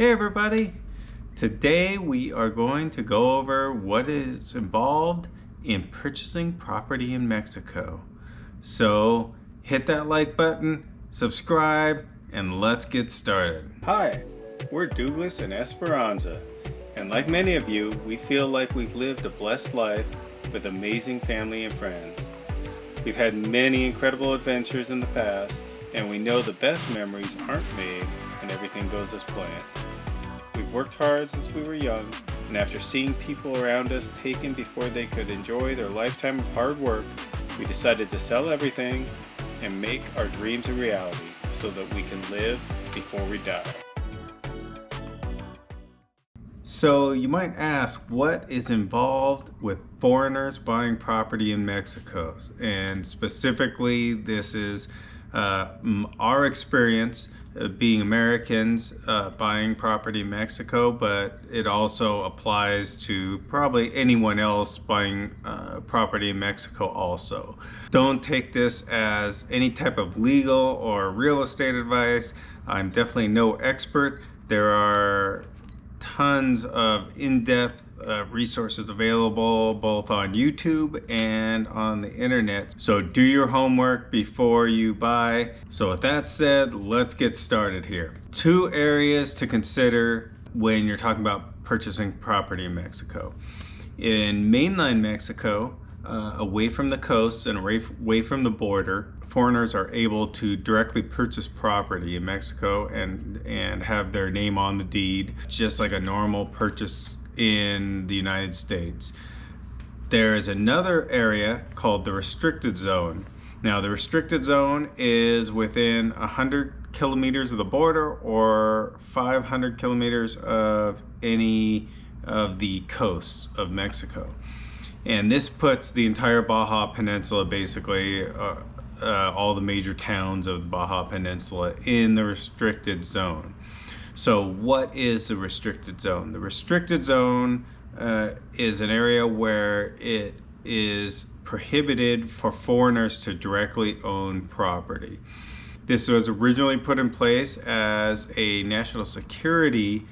Hey everybody! Today we are going to go over what is involved in purchasing property in Mexico. So hit that like button, subscribe, and let's get started. Hi, we're Dooglass and Esperanza, and like many of you, we feel like we've lived a blessed life with amazing family and friends. We've had many incredible adventures in the past, and we know the best memories aren't made and everything goes as planned. We've worked hard since we were young, and after seeing people around us taken before they could enjoy their lifetime of hard work, we decided to sell everything and make our dreams a reality so that we can live before we die. So you might ask, what is involved with foreigners buying property in Mexico? And specifically, this is our experience being Americans buying property in Mexico, but it also applies to probably anyone else buying property in Mexico also. Don't take this as any type of legal or real estate advice. I'm definitely no expert. There are tons of in-depth resources available both on YouTube and on the internet. So do your homework before you buy. So with that said, let's get started here. Two areas to consider when you're talking about purchasing property in Mexico. In mainland Mexico, away from the coast and away from the border, foreigners are able to directly purchase property in Mexico and have their name on the deed, just like a normal purchase in the United States. There is another area called the restricted zone. Now, the restricted zone is within 100 kilometers of the border or 500 kilometers of any of the coasts of Mexico. And this puts the entire Baja Peninsula, basically all the major towns of the Baja Peninsula, in the restricted zone. So what is the restricted zone? The restricted zone is an area where it is prohibited for foreigners to directly own property. This was originally put in place as a national security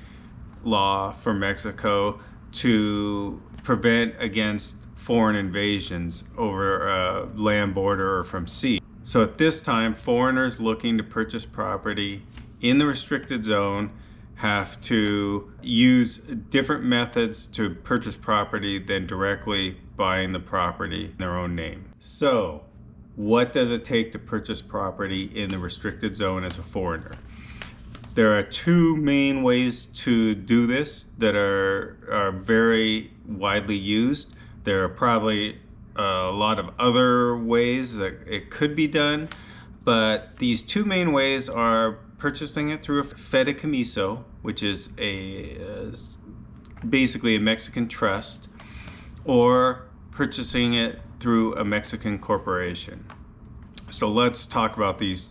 law for Mexico to prevent against foreign invasions over a land border or from sea. So at this time, foreigners looking to purchase property in the restricted zone have to use different methods to purchase property than directly buying the property in their own name. So what does it take to purchase property in the restricted zone as a foreigner? There are two main ways to do this that are very widely used. There are probably a lot of other ways that it could be done, but these two main ways are purchasing it through a fideicomiso, which is basically a Mexican trust, or purchasing it through a Mexican corporation. So let's talk about these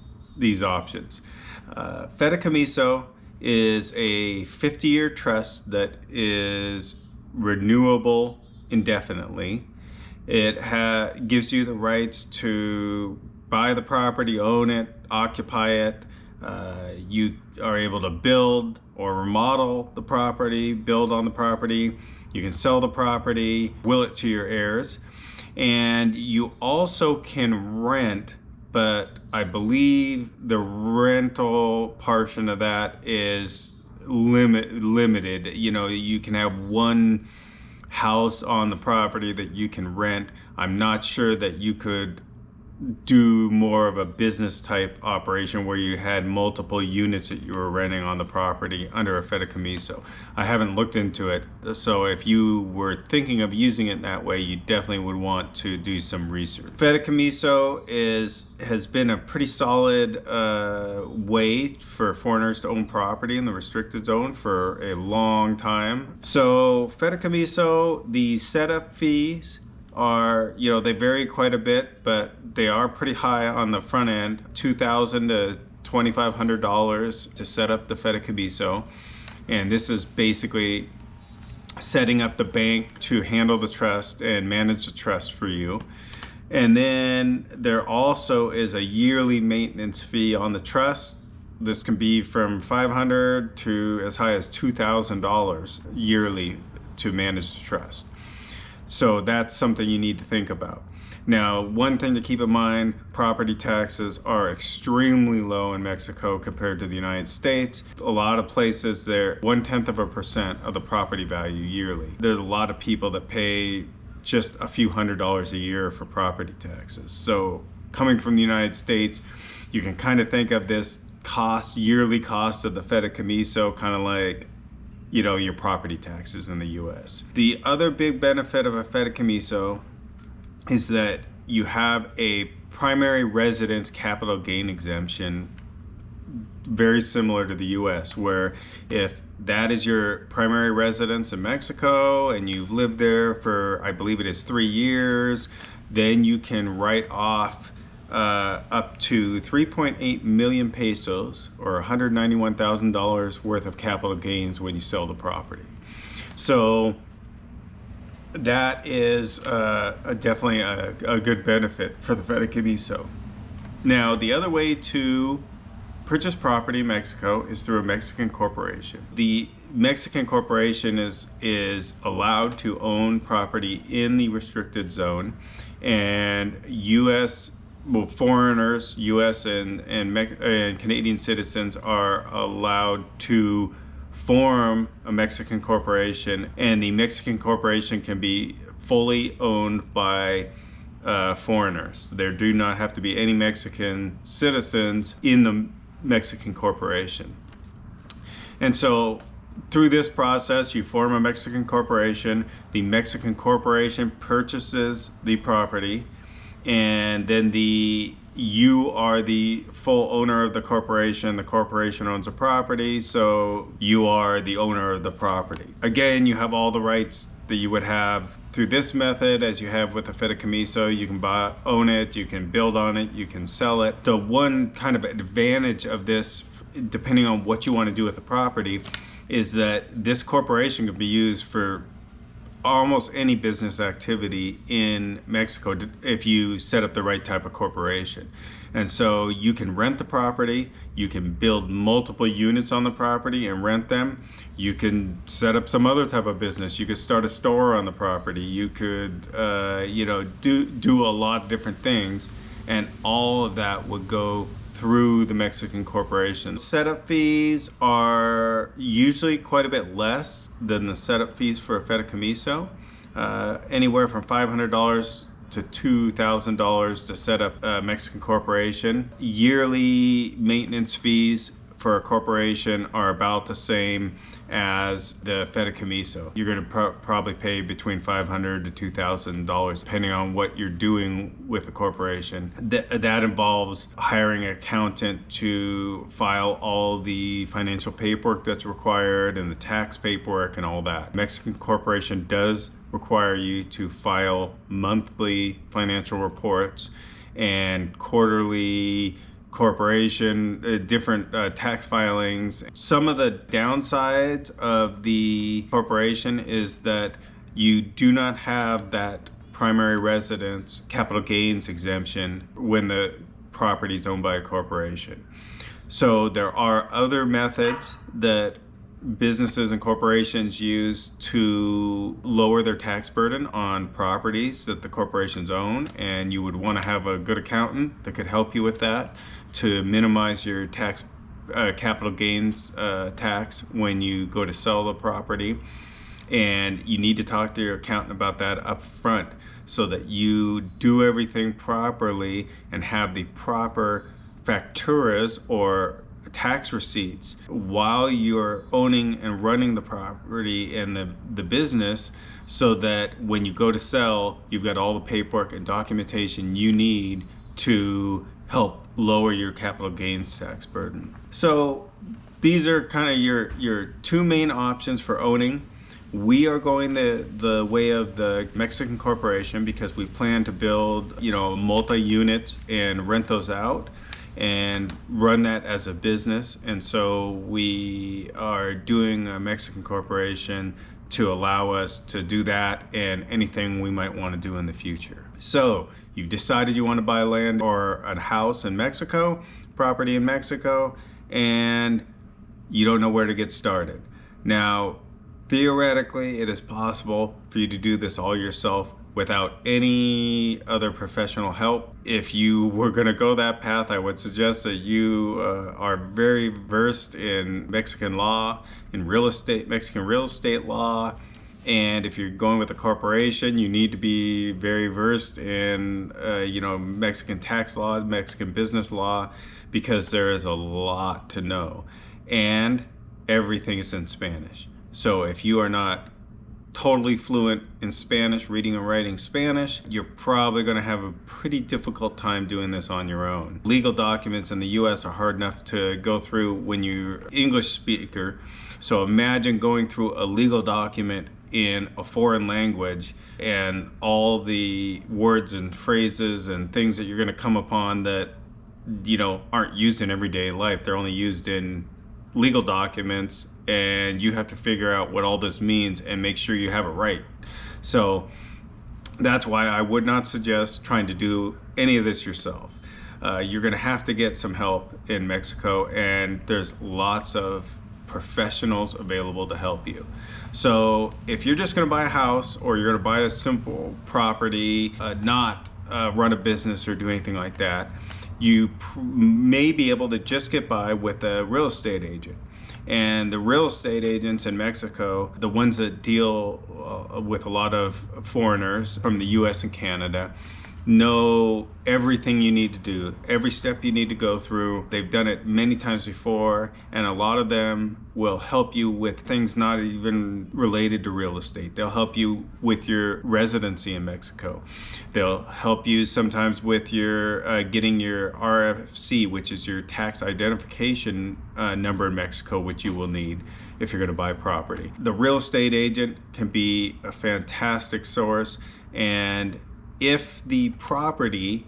options. Fideicomiso is a 50-year trust that is renewable indefinitely. It gives you the rights to buy the property, own it, occupy it. You are able to build or remodel the property, build on the property. You can sell the property, will it to your heirs. And you also can rent, but I believe the rental portion of that is limited. You know, you can have one house on the property that you can rent. I'm not sure that you could do more of a business type operation where you had multiple units that you were renting on the property under a fideicomiso. I haven't looked into it, so if you were thinking of using it in that way, you definitely would want to do some research. Fideicomiso has been a pretty solid way for foreigners to own property in the restricted zone for a long time. So fideicomiso, the setup fees are, they vary quite a bit, but they are pretty high on the front end, $2,000 to $2,500 to set up the fideicomiso. And this is basically setting up the bank to handle the trust and manage the trust for you. And then there also is a yearly maintenance fee on the trust This can be from $500 to as high as $2,000 yearly to manage the trust. So that's something you need to think about. Now, one thing to keep in mind, property taxes are extremely low in Mexico compared to the United States. A lot of places, they're 0.1% of the property value yearly. There's a lot of people that pay just a few $100s a year for property taxes. So coming from the United States, you can kind of think of this yearly cost of the fideicomiso, kind of like, you know, your property taxes in the US. The other big benefit of a fideicomiso is that you have a primary residence capital gain exemption, very similar to the US, where if that is your primary residence in Mexico and you've lived there for, I believe it is 3 years, then you can write off up to 3.8 million pesos or $191,000 worth of capital gains when you sell the property. So that is definitely a good benefit for the fideicomiso. Now, the other way to purchase property in Mexico is through a Mexican corporation. The Mexican corporation is allowed to own property in the restricted zone, and foreigners, U.S. and Canadian citizens are allowed to form a Mexican corporation, and the Mexican corporation can be fully owned by foreigners. There do not have to be any Mexican citizens in the Mexican corporation. And so through this process, you form a Mexican corporation, the Mexican corporation purchases the property, and then you are the full owner of the corporation owns the property, so you are the owner of the property. Again, you have all the rights that you would have through this method as you have with the fideicomiso. You can own it, you can build on it, you can sell it. The one kind of advantage of this, depending on what you want to do with the property, is that this corporation can be used for almost any business activity in Mexico if you set up the right type of corporation. And so you can rent the property, you can build multiple units on the property and rent them. You can set up some other type of business. You could start a store on the property. You could do a lot of different things, and all of that would go through the Mexican corporation. Setup fees are usually quite a bit less than the setup fees for a fideicomiso, anywhere from $500 to $2,000 to set up a Mexican corporation. Yearly maintenance fees for a corporation are about the same as the fideicomiso. You're going to probably pay between $500 to $2,000 depending on what you're doing with a corporation. That involves hiring an accountant to file all the financial paperwork that's required and the tax paperwork and all that. Mexican corporation does require you to file monthly financial reports and quarterly corporation, different tax filings. Some of the downsides of the corporation is that you do not have that primary residence capital gains exemption when the property is owned by a corporation. So there are other methods that businesses and corporations use to lower their tax burden on properties that the corporations own, and you would want to have a good accountant that could help you with that to minimize your tax capital gains tax when you go to sell the property. And you need to talk to your accountant about that up front so that you do everything properly and have the proper facturas or tax receipts while you're owning and running the property and the business, so that when you go to sell, you've got all the paperwork and documentation you need to help lower your capital gains tax burden. So these are kind of your two main options for owning. We are going the way of the Mexican corporation because we plan to build, multi-units and rent those out and run that as a business. And so we are doing a Mexican corporation to allow us to do that and anything we might want to do in the future. So you've decided you want to buy land or a house in Mexico, property in Mexico, and you don't know where to get started. Now, theoretically, it is possible for you to do this all yourself without any other professional help. If you were going to go that path, I would suggest that you are very versed in Mexican law, in real estate, Mexican real estate law. And if you're going with a corporation, you need to be very versed in, Mexican tax law, Mexican business law, because there is a lot to know. And everything is in Spanish. So if you are not totally fluent in Spanish, reading and writing Spanish, you're probably going to have a pretty difficult time doing this on your own. Legal documents in the US are hard enough to go through when you're an English speaker. So imagine going through a legal document in a foreign language and all the words and phrases and things that you're going to come upon that aren't used in everyday life. They're only used in legal documents, and you have to figure out what all this means and make sure you have it right. So that's why I would not suggest trying to do any of this yourself. You're going to have to get some help in Mexico, and there's lots of professionals available to help you. So if you're just going to buy a house, or you're going to buy a simple property, not run a business or do anything like that, you may be able to just get by with a real estate agent. And the real estate agents in Mexico, the ones that deal with a lot of foreigners from the US and Canada, know everything you need to do, every step you need to go through. They've done it many times before, and a lot of them will help you with things not even related to real estate. They'll help you with your residency in Mexico. They'll help you sometimes with your getting your RFC, which is your tax identification number in Mexico, which you will need if you're going to buy property. The real estate agent can be a fantastic source, and if the property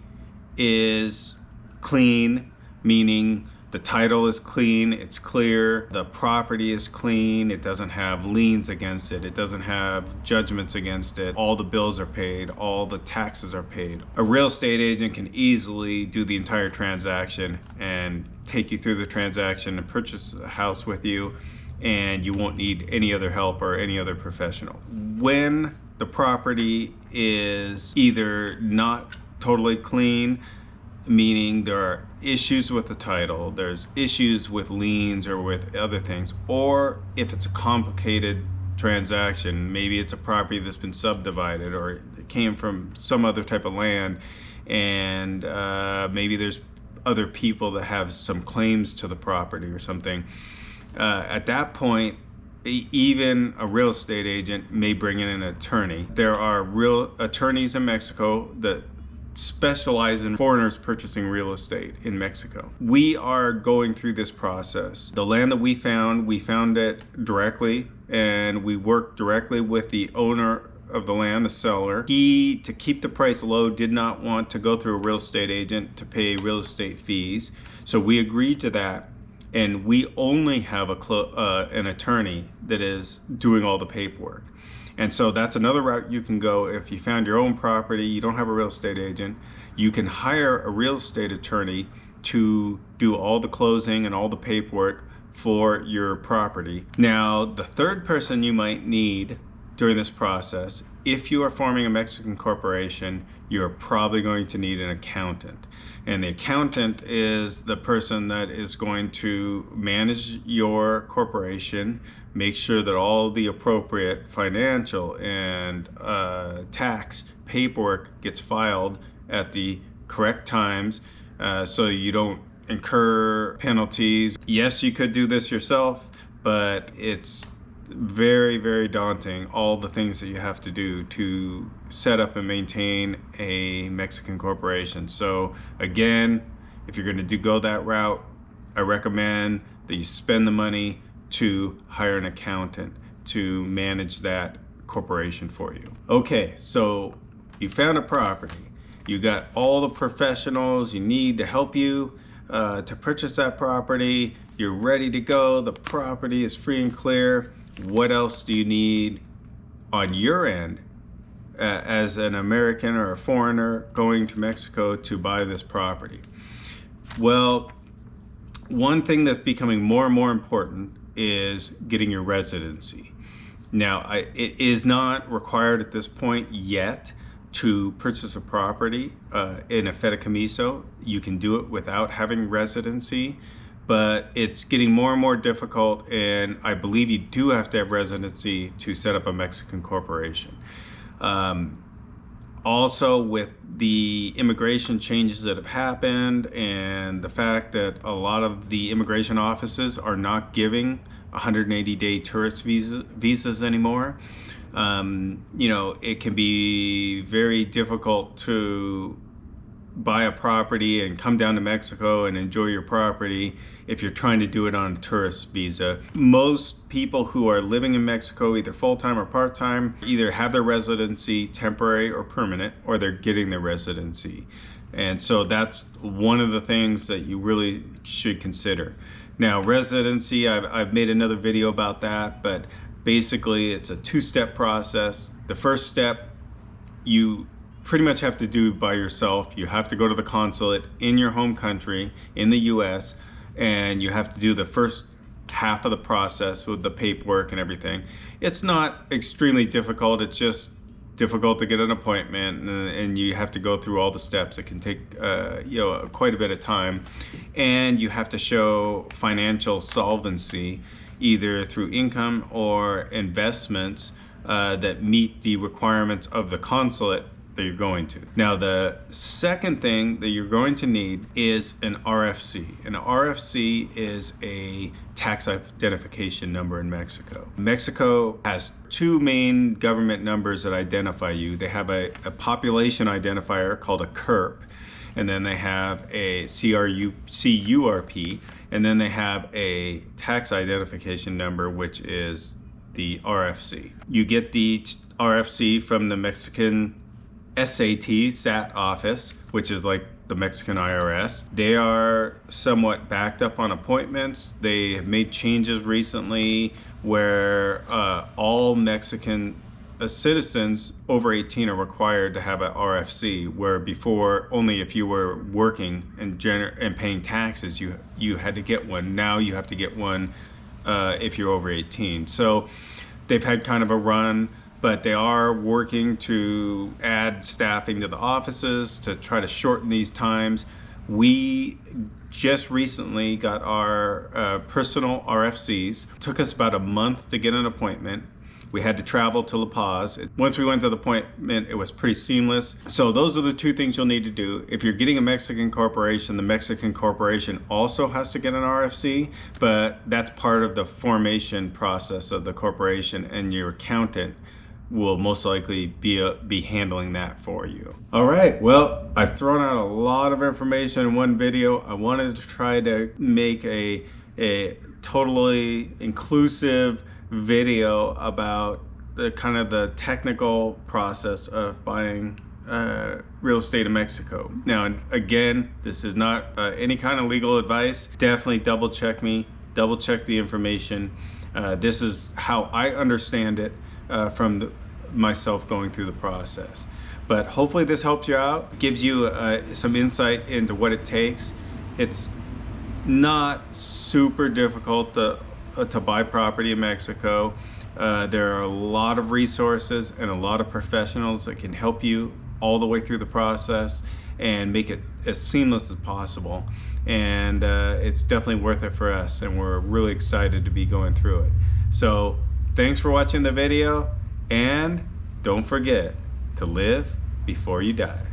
is clean, meaning the title is clean, it's clear, the property is clean, it doesn't have liens against it, it doesn't have judgments against it, all the bills are paid, all the taxes are paid, a real estate agent can easily do the entire transaction and take you through the transaction and purchase the house with you, and you won't need any other help or any other professional. When the property is either not totally clean, meaning there are issues with the title, there's issues with liens or with other things, or if it's a complicated transaction, maybe it's a property that's been subdivided or it came from some other type of land, and maybe there's other people that have some claims to the property or something, at that point, even a real estate agent may bring in an attorney. There are real attorneys in Mexico that specialize in foreigners purchasing real estate in Mexico. We are going through this process. The land that we found it directly, and we worked directly with the owner of the land, the seller. He, to keep the price low, did not want to go through a real estate agent to pay real estate fees. So we agreed to that. And we only have an attorney that is doing all the paperwork. And so that's another route you can go. If you found your own property, you don't have a real estate agent, you can hire a real estate attorney to do all the closing and all the paperwork for your property. Now, the third person you might need during this process, if you are forming a Mexican corporation, you're probably going to need an accountant. And the accountant is the person that is going to manage your corporation, make sure that all the appropriate financial and tax paperwork gets filed at the correct times, so you don't incur penalties. Yes, you could do this yourself, but it's very, very daunting, all the things that you have to do to set up and maintain a Mexican corporation. So again, if you're going to go that route, I recommend that you spend the money to hire an accountant to manage that corporation for you. Okay, so you found a property, you got all the professionals you need to help you to purchase that property, you're ready to go, the property is free and clear. What else do you need on your end as an American or a foreigner going to Mexico to buy this property? Well, One thing that's becoming more and more important is getting your residency. Now, it is not required at this point yet to purchase a property in a fideicomiso. You can do it without having residency, but it's getting more and more difficult, and I believe you do have to have residency to set up a Mexican corporation. Also, with the immigration changes that have happened and the fact that a lot of the immigration offices are not giving 180-day tourist visas anymore, you know, it can be very difficult to buy a property and come down to Mexico and enjoy your property if you're trying to do it on a tourist visa. Most people who are living in Mexico, either full-time or part-time, either have their residency temporary or permanent, or they're getting their residency. And so that's one of the things that you really should consider. Now, residency, I've made another video about that, but basically it's a two-step process. The first step, you pretty much have to do by yourself. You have to go to the consulate in your home country, in the US, and you have to do the first half of the process with the paperwork and everything. It's not extremely difficult, it's just difficult to get an appointment, and you have to go through all the steps. It can take you know, quite a bit of time, and you have to show financial solvency either through income or investments that meet the requirements of the consulate that you're going to. Now, the second thing that you're going to need is an RFC. An RFC is a tax identification number in Mexico. Mexico has two main government numbers that identify you. They have a population identifier called a CURP, and then they have a CURP, and then they have a tax identification number, which is the RFC. You get the RFC from the Mexican SAT office, which is like the Mexican IRS. They are somewhat backed up on appointments. They have made changes recently where all Mexican citizens over 18 are required to have an RFC, where before only if you were working and paying taxes you had to get one. Now you have to get one if you're over 18. So they've had kind of a run, but they are working to add staffing to the offices to try to shorten these times. We just recently got our personal RFCs. It took us about a month to get an appointment. We had to travel to La Paz. Once we went to the appointment, it was pretty seamless. So those are the two things you'll need to do. If you're getting a Mexican corporation, the Mexican corporation also has to get an RFC, but that's part of the formation process of the corporation, and your accountant will most likely be handling that for you. All right, well, I've thrown out a lot of information in one video. I wanted to try to make a totally inclusive video about the kind of the technical process of buying real estate in Mexico. Now, again, this is not any kind of legal advice. Definitely double check me, double check the information. This is how I understand it from myself going through the process. But hopefully this helps you out, gives you some insight into what it takes. It's not super difficult to buy property in Mexico. There are a lot of resources and a lot of professionals that can help you all the way through the process and make it as seamless as possible. And it's definitely worth it for us, and we're really excited to be going through it. So thanks for watching the video, and don't forget to live before you die.